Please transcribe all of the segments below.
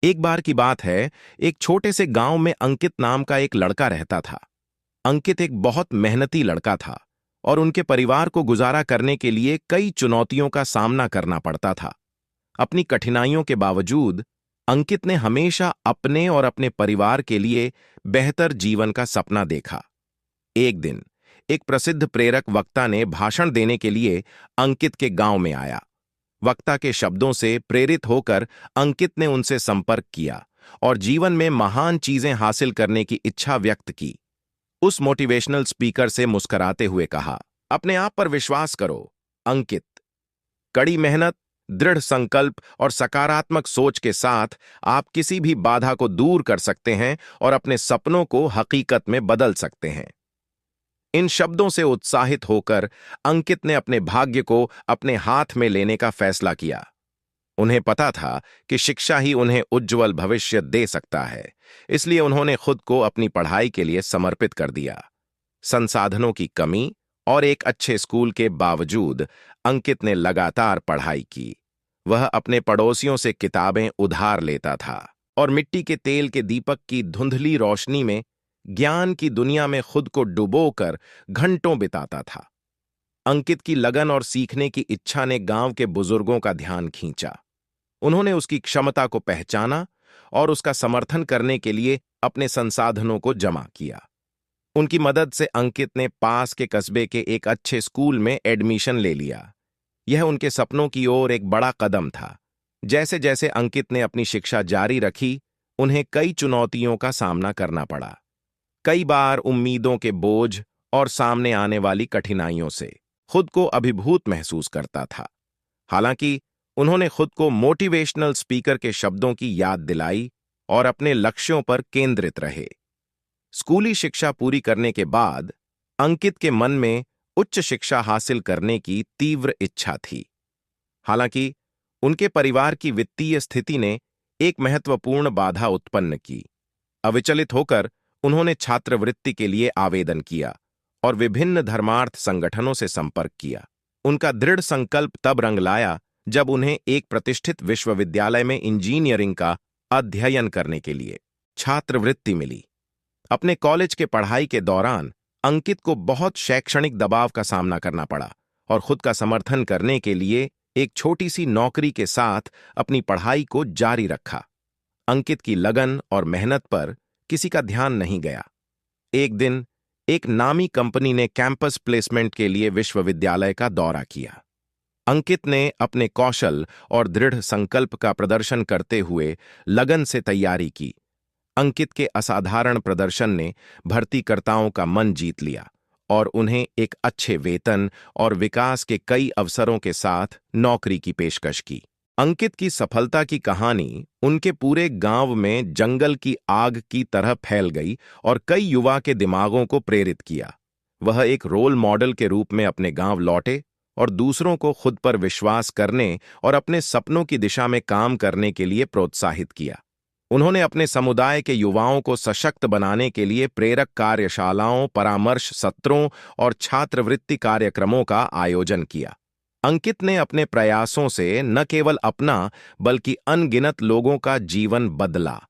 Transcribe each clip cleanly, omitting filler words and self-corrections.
एक बार की बात है, एक छोटे से गांव में अंकित नाम का एक लड़का रहता था। अंकित एक बहुत मेहनती लड़का था और उनके परिवार को गुजारा करने के लिए कई चुनौतियों का सामना करना पड़ता था। अपनी कठिनाइयों के बावजूद अंकित ने हमेशा अपने और अपने परिवार के लिए बेहतर जीवन का सपना देखा। एक दिन एक प्रसिद्ध प्रेरक वक्ता ने भाषण देने के लिए अंकित के गांव में आया। वक्ता के शब्दों से प्रेरित होकर अंकित ने उनसे संपर्क किया और जीवन में महान चीजें हासिल करने की इच्छा व्यक्त की। उस मोटिवेशनल स्पीकर से मुस्कुराते हुए कहा, अपने आप पर विश्वास करो अंकित। कड़ी मेहनत, दृढ़ संकल्प और सकारात्मक सोच के साथ आप किसी भी बाधा को दूर कर सकते हैं और अपने सपनों को हकीकत में बदल सकते हैं। इन शब्दों से उत्साहित होकर अंकित ने अपने भाग्य को अपने हाथ में लेने का फैसला किया। उन्हें पता था कि शिक्षा ही उन्हें उज्जवल भविष्य दे सकता है, इसलिए उन्होंने खुद को अपनी पढ़ाई के लिए समर्पित कर दिया। संसाधनों की कमी और एक अच्छे स्कूल के बावजूद अंकित ने लगातार पढ़ाई की। वह अपने पड़ोसियों से किताबें उधार लेता था और मिट्टी के तेल के दीपक की धुंधली रोशनी में ज्ञान की दुनिया में खुद को डुबोकर घंटों बिताता था। अंकित की लगन और सीखने की इच्छा ने गांव के बुजुर्गों का ध्यान खींचा। उन्होंने उसकी क्षमता को पहचाना और उसका समर्थन करने के लिए अपने संसाधनों को जमा किया। उनकी मदद से अंकित ने पास के कस्बे के एक अच्छे स्कूल में एडमिशन ले लिया। यह उनके सपनों की ओर एक बड़ा कदम था। जैसे जैसे अंकित ने अपनी शिक्षा जारी रखी, उन्हें कई चुनौतियों का सामना करना पड़ा। कई बार उम्मीदों के बोझ और सामने आने वाली कठिनाइयों से खुद को अभिभूत महसूस करता था। हालांकि उन्होंने खुद को मोटिवेशनल स्पीकर के शब्दों की याद दिलाई और अपने लक्ष्यों पर केंद्रित रहे। स्कूली शिक्षा पूरी करने के बाद अंकित के मन में उच्च शिक्षा हासिल करने की तीव्र इच्छा थी। हालांकि उनके परिवार की वित्तीय स्थिति ने एक महत्वपूर्ण बाधा उत्पन्न की। अविचलित होकर उन्होंने छात्रवृत्ति के लिए आवेदन किया और विभिन्न धर्मार्थ संगठनों से संपर्क किया। उनका दृढ़ संकल्प तब रंग लाया जब उन्हें एक प्रतिष्ठित विश्वविद्यालय में इंजीनियरिंग का अध्ययन करने के लिए छात्रवृत्ति मिली। अपने कॉलेज के पढ़ाई के दौरान अंकित को बहुत शैक्षणिक दबाव का सामना करना पड़ा और खुद का समर्थन करने के लिए एक छोटी सी नौकरी के साथ अपनी पढ़ाई को जारी रखा। अंकित की लगन और मेहनत पर किसी का ध्यान नहीं गया। एक दिन एक नामी कंपनी ने कैंपस प्लेसमेंट के लिए विश्वविद्यालय का दौरा किया। अंकित ने अपने कौशल और दृढ़ संकल्प का प्रदर्शन करते हुए लगन से तैयारी की। अंकित के असाधारण प्रदर्शन ने भर्तीकर्ताओं का मन जीत लिया और उन्हें एक अच्छे वेतन और विकास के कई अवसरों के साथ नौकरी की पेशकश की। अंकित की सफलता की कहानी उनके पूरे गांव में जंगल की आग की तरह फैल गई और कई युवा के दिमागों को प्रेरित किया। वह एक रोल मॉडल के रूप में अपने गांव लौटे और दूसरों को खुद पर विश्वास करने और अपने सपनों की दिशा में काम करने के लिए प्रोत्साहित किया। उन्होंने अपने समुदाय के युवाओं को सशक्त बनाने के लिए प्रेरक कार्यशालाओं, परामर्श सत्रों और छात्रवृत्ति कार्यक्रमों का आयोजन किया। अंकित ने अपने प्रयासों से न केवल अपना बल्कि अनगिनत लोगों का जीवन बदला।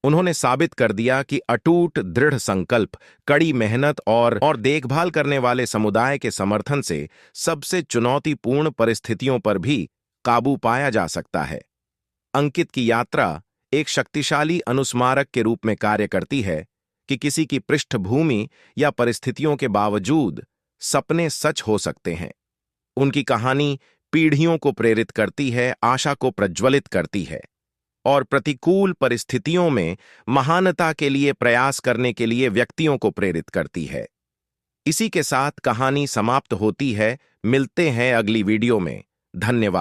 उन्होंने साबित कर दिया कि अटूट दृढ़ संकल्प, कड़ी मेहनत और देखभाल करने वाले समुदाय के समर्थन से सबसे चुनौतीपूर्ण परिस्थितियों पर भी काबू पाया जा सकता है। अंकित की यात्रा एक शक्तिशाली अनुस्मारक के रूप में कार्य करती है कि किसी की पृष्ठभूमि या परिस्थितियों के बावजूद सपने सच हो सकते हैं। उनकी कहानी पीढ़ियों को प्रेरित करती है, आशा को प्रज्वलित करती है और प्रतिकूल परिस्थितियों में महानता के लिए प्रयास करने के लिए व्यक्तियों को प्रेरित करती है। इसी के साथ कहानी समाप्त होती है। मिलते हैं अगली वीडियो में। धन्यवाद।